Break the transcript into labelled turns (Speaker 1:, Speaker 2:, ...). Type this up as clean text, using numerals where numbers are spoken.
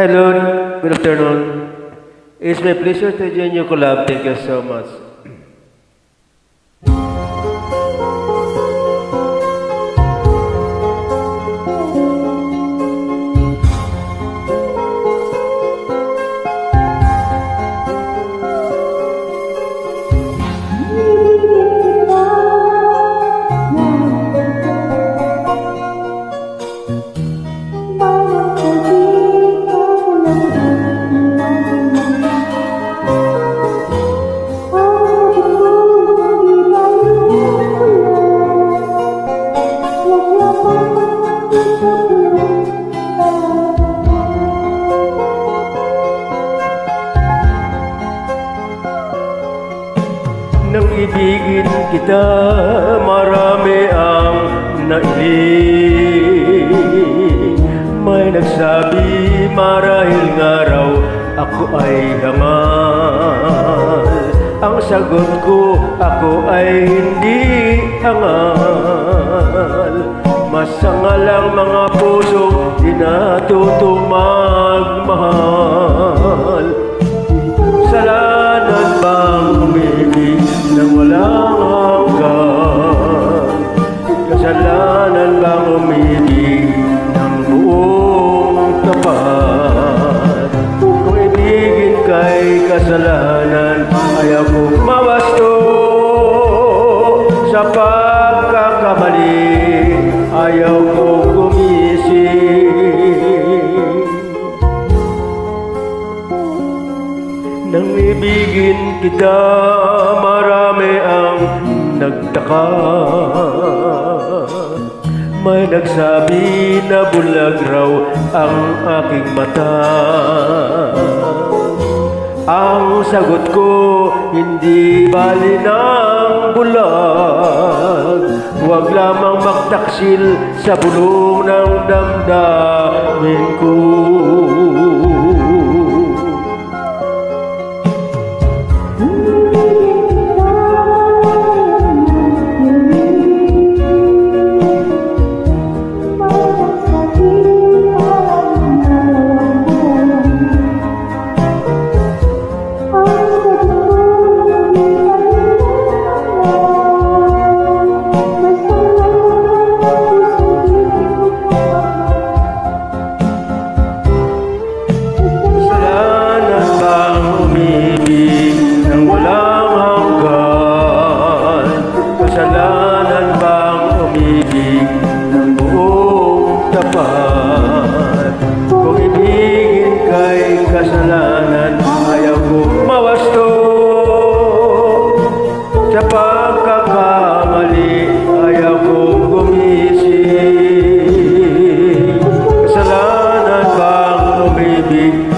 Speaker 1: Hello, good afternoon. It's my pleasure to join your collab. Thank you so much. Nang ibigin kita, marami ang nailing. May nagsabi marahil nga raw ako ay hangal. Ang sagot ko, ako ay hindi hangal. Masangal ang mga pusong di natutong magmahal. Kasalanan bang umibig nang walang hanggan? Kasalanan bang umibig ng buong tapat? Kung ibigin kay kasalanan, ayaw ko mawasto sa pagkakamali, ayaw ko gumising. Nang ibigin kita, marami ang nagtaka. May nagsabi na bulag raw ang aking mata. Ang sagot ko, hindi bali ng bulag. Huwag lamang magtaksil sa bulong ng damdamin ko. Kasalanan bang umibig ng buong tapat? Kung ibigin kay kasalanan, ayaw ko mawasto sa pagkakamali, ayaw ko gumising. Kasalanan bang umibig